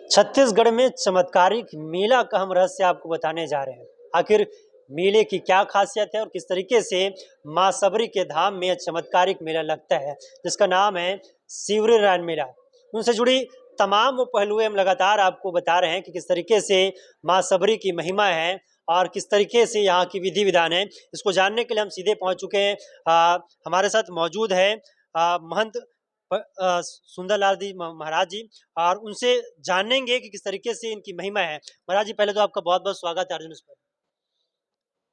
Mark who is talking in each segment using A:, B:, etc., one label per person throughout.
A: छत्तीसगढ़ में चमत्कारिक मेला का हम रहस्य आपको बताने जा रहे हैं। आखिर मेले की क्या खासियत है और किस तरीके से मां सबरी के धाम में चमत्कारिक मेला लगता है, जिसका नाम है शिवरीनारायण मेला। उनसे जुड़ी तमाम वो पहलुएं हम लगातार आपको बता रहे हैं कि किस तरीके से मां सबरी की महिमा है और किस तरीके से यहाँ की विधि विधान है। इसको जानने के लिए हम सीधे पहुंच चुके हैं। हमारे साथ मौजूद है महंत सुंदरलाल जी महाराज जी, और उनसे जानेंगे कि किस तरीके से इनकी महिमा है। महाराज जी, पहले तो आपका बहुत बहुत स्वागत है अर्जुन पर।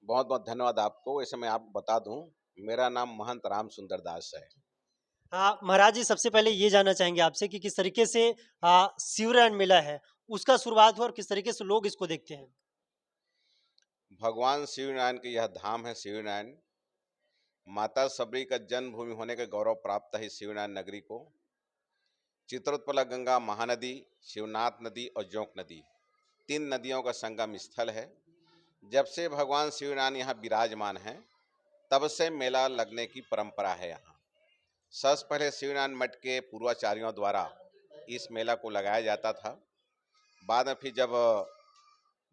B: बहुत बहुत धन्यवाद आपको। वैसे मैं आपको बता दूं, मेरा नाम महंत राम सुंदर दास है।
A: हाँ महाराज जी, सबसे पहले ये जानना चाहेंगे आपसे कि किस तरीके से शिवरायण मेला है, उसका शुरुआत हुआ और किस तरीके से लोग इसको देखते हैं।
B: भगवान शिवनारायण की यह धाम है शिवनारायण। माता सबरी का जन्मभूमि होने का गौरव प्राप्त है शिवनारायण नगरी को। चित्रोत्पला गंगा महानदी, शिवनाथ नदी और जोंक नदी, 3 नदियों का संगम स्थल है। जब से भगवान शिवनारायण यहाँ विराजमान हैं, तब से मेला लगने की परंपरा है। यहाँ सबसे पहले शिवनारायण मठ के पूर्वाचार्यों द्वारा इस मेला को लगाया जाता था। बाद में फिर जब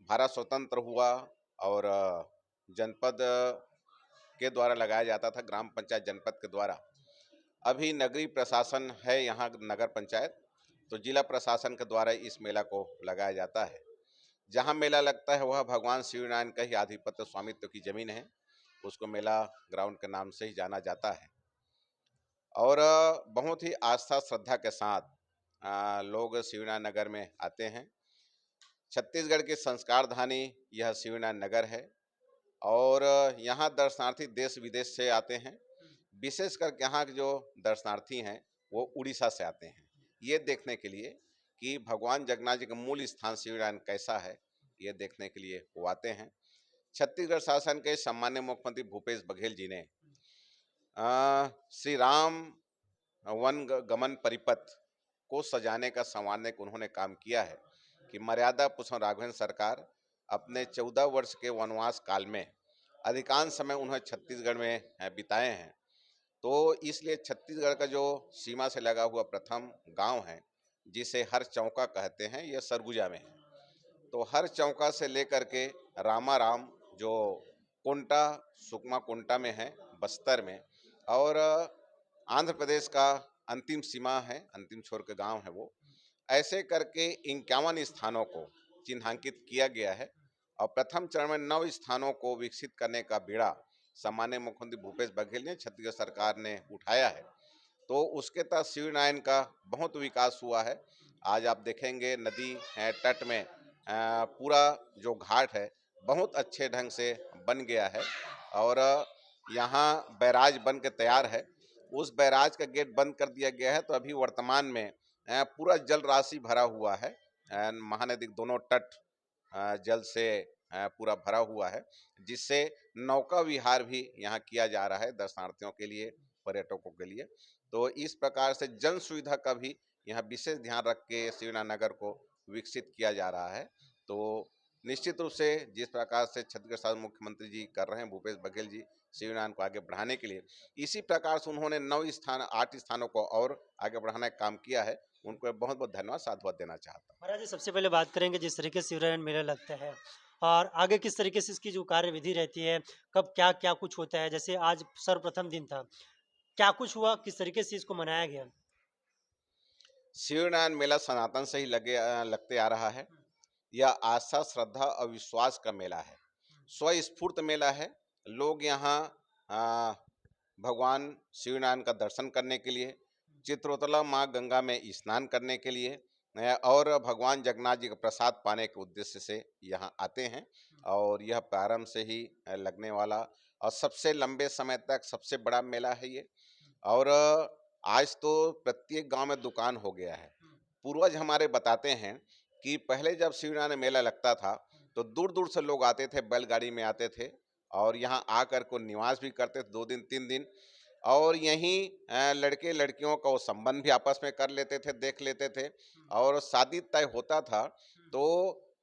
B: भारत स्वतंत्र हुआ और जनपद के द्वारा लगाया जाता था, ग्राम पंचायत जनपद के द्वारा। अभी नगरीय प्रशासन है यहाँ नगर पंचायत, तो जिला प्रशासन के द्वारा इस मेला को लगाया जाता है। जहाँ मेला लगता है वह भगवान शिवनारायण का ही आधिपत्य स्वामित्व की जमीन है, उसको मेला ग्राउंड के नाम से ही जाना जाता है। और बहुत ही आस्था श्रद्धा के साथ लोग शिवनारायण नगर में आते हैं। छत्तीसगढ़ की संस्कार धानी यह शिवनारायण नगर है और यहाँ दर्शनार्थी देश विदेश से आते हैं। विशेषकर यहाँ के जो दर्शनार्थी हैं वो उड़ीसा से आते हैं, ये देखने के लिए कि भगवान जगन्नाथ जी का मूल स्थान शिवनारायण कैसा है, ये देखने के लिए वो आते हैं। छत्तीसगढ़ शासन के सम्मान्य मुख्यमंत्री भूपेश बघेल जी ने श्री राम वन गमन परिपथ को सजाने का संवारने का उन्होंने काम किया है कि मर्यादा पुरुषोत्तम राघवेंद्र सरकार अपने 14 वर्ष के वनवास काल में अधिकांश समय उन्हें छत्तीसगढ़ में बिताए हैं। तो इसलिए छत्तीसगढ़ का जो सीमा से लगा हुआ प्रथम गांव है, जिसे हर चौका कहते हैं, यह सरगुजा में है। तो हर चौका से लेकर के रामाराम जो कुंटा सुकमा कुंटा में है, बस्तर में, और आंध्र प्रदेश का अंतिम सीमा है, अंतिम छोर के गांव है वो। ऐसे करके 51 स्थानों को चिन्हांकित किया गया है और प्रथम चरण में 9 स्थानों को विकसित करने का बीड़ा सम्मान्य मुख्यमंत्री भूपेश बघेल ने, छत्तीसगढ़ सरकार ने उठाया है। तो उसके तहत शिवनारायण का बहुत विकास हुआ है। आज आप देखेंगे नदी तट में पूरा जो घाट है बहुत अच्छे ढंग से बन गया है और यहाँ बैराज बन के तैयार है। उस बैराज का गेट बंद कर दिया गया है, तो अभी वर्तमान में पूरा जल राशि भरा हुआ है। महानदी दोनों तट जल से पूरा भरा हुआ है, जिससे नौका विहार भी यहाँ किया जा रहा है दर्शनार्थियों के लिए, पर्यटकों के लिए। तो इस प्रकार से जन सुविधा का भी यहाँ विशेष ध्यान रख के शिवनारायण नगर को विकसित किया जा रहा है। तो निश्चित रूप से जिस प्रकार से छत्तीसगढ़ शासन मुख्यमंत्री जी कर रहे हैं भूपेश बघेल जी शिवनारायण को आगे बढ़ाने के लिए, इसी प्रकार से उन्होंने 8 स्थानों को और आगे बढ़ाने का काम किया है। उनको बहुत बहुत धन्यवाद साधुवाद देना चाहता हूँ।
A: महाराज जी, सबसे पहले बात करेंगे जिस तरीके से शिवरायण मेला लगता है और आगे किस तरीके से इसकी जो कार्यविधि रहती है, कब क्या क्या कुछ होता है। जैसे आज सर्वप्रथम दिन था, क्या कुछ हुआ, किस तरीके से इसको मनाया गया।
B: शिवनारायण मेला सनातन से ही लगते आ रहा है। यह आस्था श्रद्धा और विश्वास का मेला है, स्वस्फूर्त मेला है। लोग यहाँ आ, भगवान शिवनारायण का दर्शन करने के लिए, चित्रोतला माँ गंगा में स्नान करने के लिए और भगवान जगन्नाथ जी का प्रसाद पाने के उद्देश्य से यहाँ आते हैं। और यह प्रारंभ से ही लगने वाला और सबसे लंबे समय तक सबसे बड़ा मेला है ये। और आज तो प्रत्येक गांव में दुकान हो गया है। पूर्वज हमारे बताते हैं कि पहले जब शिवनारायण मेला लगता था तो दूर दूर से लोग आते थे, बैलगाड़ी में आते थे और यहाँ आकर को निवास भी करते थे 2 दिन 3 दिन। और यहीं लड़के लड़कियों का वो संबंध भी आपस में कर लेते थे, देख लेते थे। और शादी तय होता था तो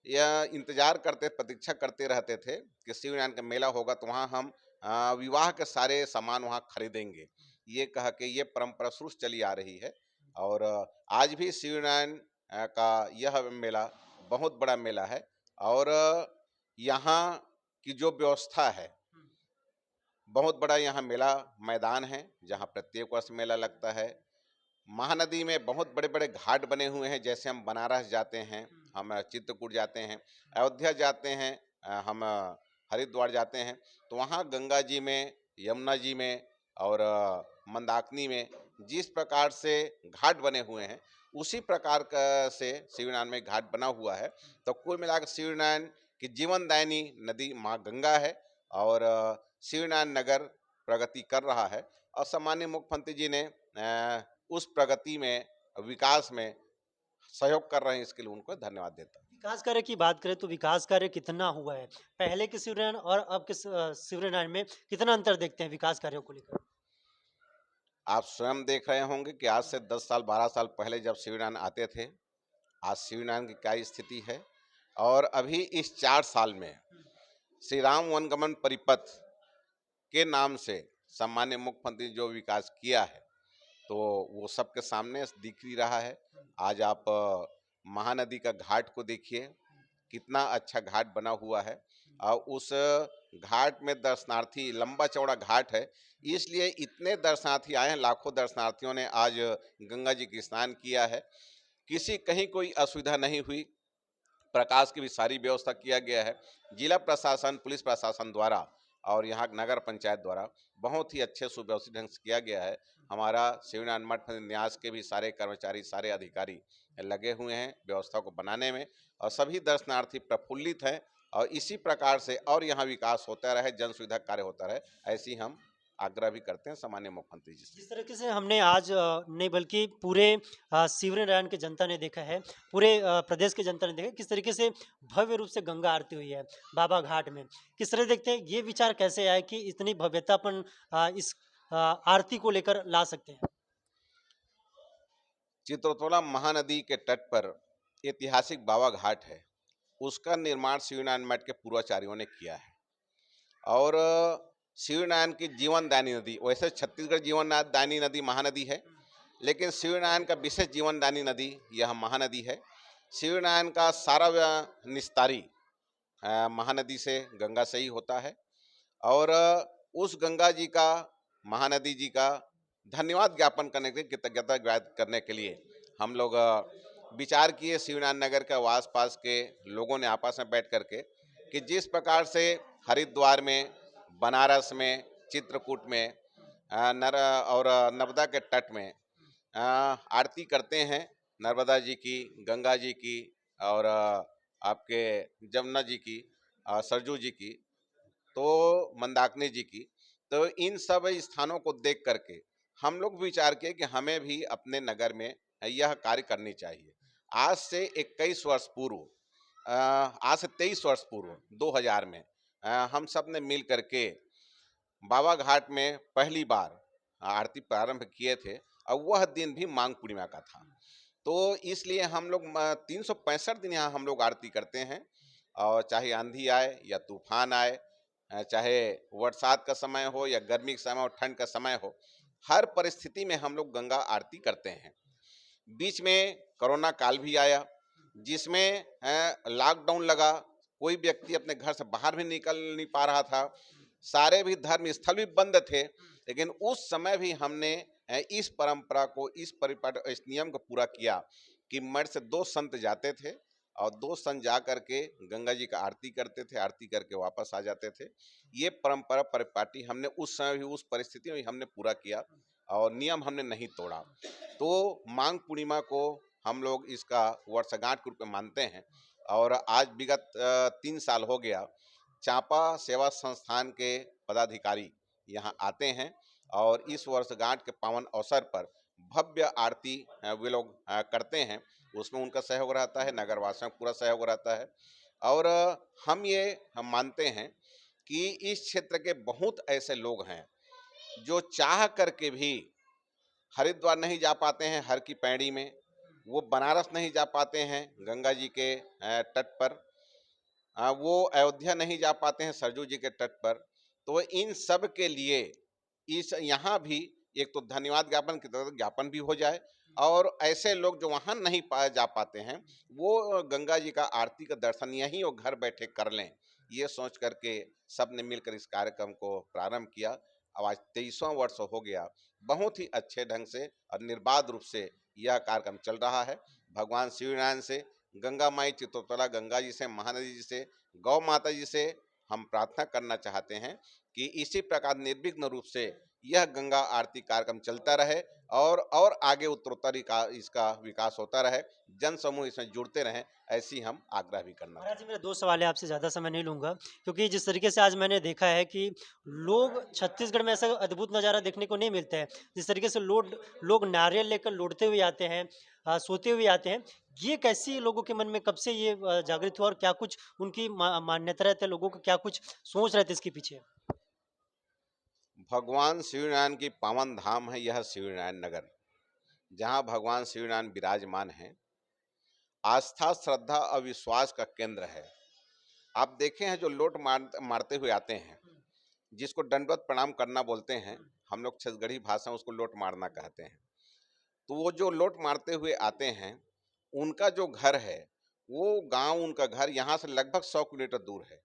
B: यह इंतजार करते, प्रतीक्षा करते रहते थे कि शिवनारायण का मेला होगा तो वहाँ हम विवाह के सारे सामान वहाँ खरीदेंगे। ये कह के ये परंपरा शुरू से चली आ रही है और आज भी शिवनारायण का यह मेला बहुत बड़ा मेला है और यहाँ की जो व्यवस्था है, बहुत बड़ा यहाँ मेला मैदान है जहाँ प्रत्येक वर्ष मेला लगता है। महानदी में बहुत बड़े बड़े घाट बने हुए हैं, जैसे हम बनारस जाते हैं, हम चित्रकूट जाते हैं, अयोध्या जाते हैं, हम हरिद्वार जाते हैं, तो वहाँ गंगा जी में, यमुना जी में और मंदाकिनी में जिस प्रकार से घाट बने हुए हैं, उसी प्रकार का से शिवनारायण में घाट बना हुआ है। तो कुल मिलाकर शिवनारायण की जीवनदायिनी नदी माँ गंगा है और शिवनारायण नगर प्रगति कर रहा है और सम्माननीय मुख्यमंत्री जी ने उस प्रगति में, विकास में सहयोग कर रहे हैं, इसके लिए उनको धन्यवाद देता हूँ।
A: विकास कार्य की बात करें तो विकास कार्य कितना हुआ है? पहले के शिवनारायण और अब के शिवनारायण में कितना अंतर देखते हैं विकास कार्यों को लेकर?
B: आप स्वयं देख रहे होंगे कि आज से 10 साल 12 साल पहले जब शिवनारायण आते थे, आज शिवनारायण की क्या स्थिति है और अभी इस 4 साल में श्री राम वनगमन परिपथ के नाम से सम्माननीय मुख्यमंत्री जो विकास किया है, तो वो सबके सामने दिख ही रहा है। आज आप महानदी का घाट को देखिए, कितना अच्छा घाट बना हुआ है और उस घाट में दर्शनार्थी, लंबा चौड़ा घाट है, इसलिए इतने दर्शनार्थी आए हैं, लाखों दर्शनार्थियों ने आज गंगा जी की स्नान किया है। किसी कहीं कोई असुविधा नहीं हुई, प्रकाश की भी सारी व्यवस्था किया गया है। जिला प्रशासन, पुलिस प्रशासन द्वारा और यहाँ नगर पंचायत द्वारा बहुत ही अच्छे सुव्यवस्थित ढंग से किया गया है। हमारा शिवनारायण मठ न्यास के भी सारे कर्मचारी, सारे अधिकारी लगे हुए हैं व्यवस्था को बनाने में और सभी दर्शनार्थी प्रफुल्लित हैं और इसी प्रकार से और यहाँ विकास होता रहे, जन सुविधा कार्य होता रहे, ऐसी हम आग्रह भी करते हैं सामान्य मुख्यमंत्री जी से।
A: जिस तरीके से हमने आज नहीं बल्कि पूरे शिवनारायण की जनता ने देखा है, पूरे प्रदेश की जनता ने देखा है, किस तरीके से भव्य रूप से गंगा आरती हुई है बाबा घाट में। किस तरह देखते हैं ये विचार कैसे आया कि इतनी भव्यता अपन इस आरती को लेकर ला सकते हैं?
B: चित्रोतोला महानदी के तट पर ऐतिहासिक बाबा घाट है, उसका निर्माण शिवनारायण मठ के पूर्वाचार्यों ने किया है और शिवनारायण की जीवनदायिनी नदी, वैसे छत्तीसगढ़ जीवनदायिनी नदी महानदी है, लेकिन शिवनारायण का विशेष जीवनदायिनी नदी यह महानदी है। शिवनारायण का सारा निस्तारी महानदी से, गंगा से ही होता है और उस गंगा जी का, महानदी जी का धन्यवाद ज्ञापन करने के लिए, कृतज्ञता व्यक्त करने के लिए हम लोग विचार किए, शिवनारायण नगर के आस पास के लोगों ने आपस में बैठ करके, कि जिस प्रकार से हरिद्वार में, बनारस में, चित्रकूट में और नर्मदा के तट में आरती करते हैं, नर्मदा जी की, गंगा जी की और आपके जमुना जी की, सरजू जी की, तो मंदाकिनी जी की, तो इन सब स्थानों को देख करके हम लोग विचार किए कि हमें भी अपने नगर में यह कार्य करनी चाहिए। आज से 21 वर्ष पूर्व, आज से 23 वर्ष पूर्व 2000 में हम सब ने मिल करके बाबा घाट में पहली बार आरती प्रारंभ किए थे और वह दिन भी माघ पूर्णिमा का था। तो इसलिए हम लोग 365 दिन यहाँ हम लोग आरती करते हैं और चाहे आंधी आए या तूफान आए, चाहे बरसात का समय हो या गर्मी का समय हो, ठंड का समय हो, हर परिस्थिति में हम लोग गंगा आरती करते हैं। बीच में कोरोना काल भी आया, जिसमें लॉकडाउन लगा, कोई व्यक्ति अपने घर से बाहर भी निकल नहीं पा रहा था, सारे भी धर्म स्थल भी बंद थे, लेकिन उस समय भी हमने इस परंपरा को, इस नियम को पूरा किया कि मठ से 2 संत जाते थे और 2 संत जा करके गंगा जी का आरती करते थे, आरती करके वापस आ जाते थे। ये परंपरा परिपाटी हमने उस समय भी, उस परिस्थिति में हमने पूरा किया और नियम हमने नहीं तोड़ा। तो माघ पूर्णिमा को हम लोग इसका वर्षगांठ के रूप में मानते हैं और आज विगत 3 साल हो गया, चांपा सेवा संस्थान के पदाधिकारी यहाँ आते हैं और इस वर्षगांठ के पावन अवसर पर भव्य आरती वे लोग करते हैं, उसमें उनका सहयोग रहता है, नगरवासियों का पूरा सहयोग रहता है और हम मानते हैं कि इस क्षेत्र के बहुत ऐसे लोग हैं जो चाह करके भी हरिद्वार नहीं जा पाते हैं हर की पैड़ी में, वो बनारस नहीं जा पाते हैं गंगा जी के तट पर, वो अयोध्या नहीं जा पाते हैं सरजू जी के तट पर। तो इन सब के लिए इस यहाँ भी एक तो धन्यवाद ज्ञापन, कृतज्ञता ज्ञापन भी हो जाए और ऐसे लोग जो वहाँ नहीं जा पाते हैं, वो गंगा जी का आरती का दर्शन यहीं वो घर बैठे कर लें। ये सोच करके सबने मिलकर इस कार्यक्रम को प्रारंभ किया। अब आज 23वां वर्ष हो गया। बहुत ही अच्छे ढंग से और निर्बाध रूप से यह कार्यक्रम चल रहा है। भगवान शिवनारायण से, गंगा माई चित्रोत्पला गंगा जी से, महानदी जी से, गौ माता जी से हम प्रार्थना करना चाहते हैं कि इसी प्रकार निर्विघ्न रूप से यह गंगा आरती कार्यक्रम चलता रहे और आगे उत्तरोत्तर इसका विकास होता रहे, जन समूह इसमें जुड़ते रहें, ऐसी हम आग्रह भी करना
A: महाराज जी,
B: चाहते
A: मेरे 2 सवाल है, आपसे ज़्यादा समय नहीं लूँगा, क्योंकि जिस तरीके से आज मैंने देखा है कि लोग छत्तीसगढ़ में ऐसा अद्भुत नज़ारा देखने को नहीं मिलता है। जिस तरीके से लोग नारियल लेकर लौटते हुए आते हैं, सोते हुए आते हैं। ये कैसी लोगों के मन में कब से ये जागृत हुआ और क्या कुछ उनकी मान्यता रहती है, लोगों को क्या कुछ सोच रहती है इसके पीछे?
B: हैं। भगवान शिवनारायण की पावन धाम है यह शिवनारायण नगर, जहाँ भगवान शिवनारायण विराजमान हैं। आस्था, श्रद्धा और विश्वास का केंद्र है। आप देखे हैं जो लोट मारते हुए आते हैं, जिसको दंडवत प्रणाम करना बोलते हैं, हम लोग छत्तीसगढ़ी भाषा में उसको लोट मारना कहते हैं। तो वो जो लोट मारते हुए आते हैं, उनका जो घर है, वो गांव, उनका घर यहाँ से लगभग 100 किलोमीटर दूर है,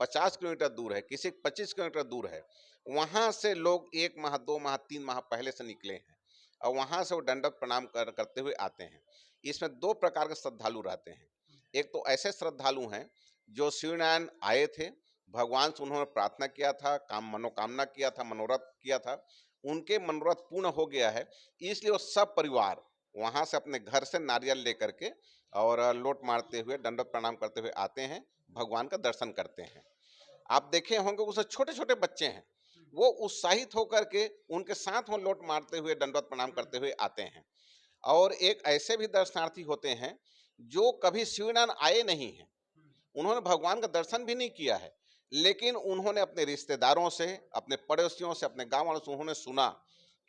B: 50 किलोमीटर दूर है, किसी 25 किलोमीटर दूर है। वहाँ से लोग 1 माह, 2 माह, 3 माह पहले से निकले हैं और वहाँ से वो दंडवत प्रणाम करते हुए आते हैं। इसमें 2 प्रकार के श्रद्धालु रहते हैं। एक तो ऐसे श्रद्धालु हैं जो शिवनारायण आए थे, भगवान से उन्होंने प्रार्थना किया था, मनोकामना किया था, मनोरथ किया था, उनके मनोरथ पूर्ण हो गया है, इसलिए वो सब परिवार वहाँ से अपने घर से नारियल लेकर के और लोट मारते हुए, दंडवत प्रणाम करते हुए आते हैं, भगवान का दर्शन करते हैं। आप देखे होंगे उसमें छोटे-छोटे बच्चे हैं, वो उत्साहित होकर के उनके साथ वो लोट मारते हुए, दंडवत प्रणाम करते हुए आते हैं। और एक ऐसे भी दर्शनार्थी होते हैं, जो कभी शिवनारायण आए नहीं हैं, उन्होंने भगवान का दर्शन भी नहीं किया है, लेकिन उन्होंने अपने रिश्तेदारों से, अपने पड़ोसियों से, अपने गांव वालों से उन्होंने सुना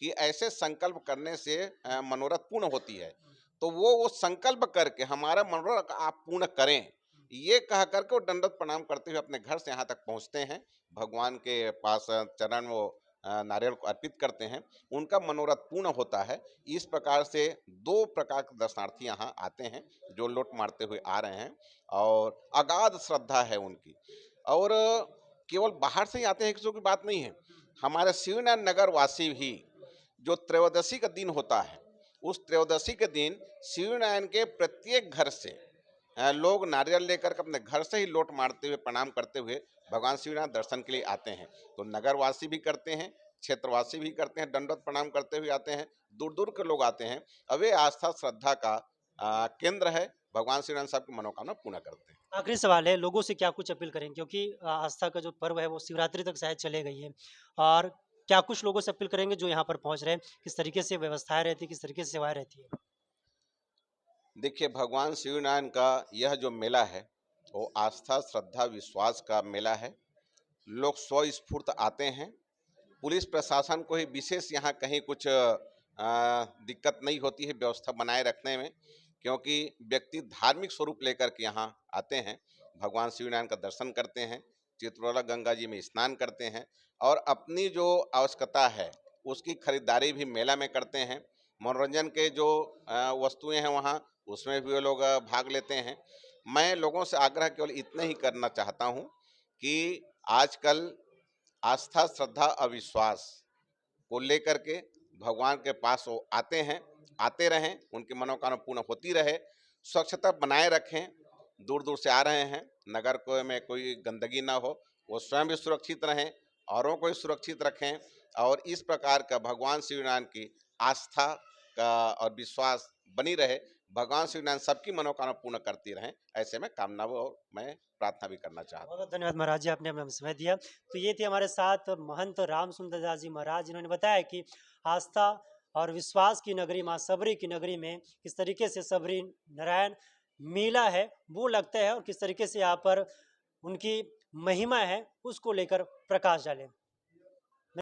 B: कि ऐसे संकल्प करने से मनोरथ पूर्ण होती है। तो वो संकल्प करके हमारा मनोरथ आप पूर्ण करें, ये कह करके वो दंडवत प्रणाम करते हुए अपने घर से यहाँ तक पहुँचते हैं, भगवान के पास चरण वो नारियल को अर्पित करते हैं, उनका मनोरथ पूर्ण होता है। इस प्रकार से 2 प्रकार के दर्शनार्थी यहाँ आते हैं, जो लोट मारते हुए आ रहे हैं और अगाध श्रद्धा है उनकी। और केवल बाहर से ही आते हैं किसी की बात नहीं है। हमारे शिवनारायण नगर वासी भी जो त्रयोदशी का दिन होता है, उस त्रयोदशी के दिन शिवनारायण के प्रत्येक घर से लोग नारियल लेकर के अपने घर से ही लोट मारते हुए, प्रणाम करते हुए भगवान शिवनारायण दर्शन के लिए आते हैं। तो नगरवासी भी करते हैं, क्षेत्रवासी भी करते हैं, दंडवत प्रणाम करते हुए आते हैं, दूर-दूर के लोग आते हैं। अब ये आस्था श्रद्धा का केंद्र है, भगवान शिवनारायण सबकी मनोकामना पूर्ण करते हैं।
A: आखिरी सवाल है, लोगों से क्या कुछ अपील करेंगे? क्योंकि आस्था का जो पर्व है वो शिवरात्रि तक शायद चले गई है, और क्या कुछ लोगों से अपील करेंगे जो यहाँ पर पहुँच रहे हैं? किस तरीके से व्यवस्थाएँ रहती हैं, किस तरीके से सेवाएँ रहती हैं?
B: देखिए, भगवान शिवनारायण का यह जो मेला है, वो आस्था, श्रद्धा, विश्वास का मेला है। लोग स्वस्फूर्त आते हैं। पुलिस प्रशासन को ही विशेष यहाँ कहीं कुछ दिक्कत नहीं होती है व्यवस्था बनाए रखने में, क्योंकि व्यक्ति धार्मिक स्वरूप लेकर के यहाँ आते हैं, भगवान शिवनारायण का दर्शन करते हैं, चित्रोला गंगा जी में स्नान करते हैं और अपनी जो आवश्यकता है उसकी खरीदारी भी मेला में करते हैं। मनोरंजन के जो वस्तुएं हैं वहाँ, उसमें भी वो लोग भाग लेते हैं। मैं लोगों से आग्रह केवल इतना ही करना चाहता हूँ कि आजकल आस्था, श्रद्धा और विश्वास को लेकर के भगवान के पास वो आते हैं, आते रहें, उनकी मनोकामना पूर्ण होती रहे। स्वच्छता बनाए रखें, दूर-दूर से आ रहे हैं, नगर को में कोई गंदगी ना हो, वो स्वयं भी सुरक्षित रहें, औरों को भी सुरक्षित रखें और इस प्रकार का भगवान शिवनारायण की आस्था का और विश्वास बनी रहे। भगवान शिवनारायण सबकी मनोकामना पूर्ण करती रहें, ऐसे में कामना वो मैं प्रार्थना भी करना चाहता हूँ।
A: बहुत-बहुत धन्यवाद महाराज जी, आपने हमें समय दिया। तो ये थे हमारे साथ महंत राम सुंदर दास जी महाराज, जिन्होंने बताया कि आस्था और विश्वास की नगरी माँ सबरी की नगरी में किस तरीके से सबरी नारायण मेला है वो लगता है, और किस तरीके से यहाँ पर उनकी महिमा है उसको लेकर प्रकाश डालें।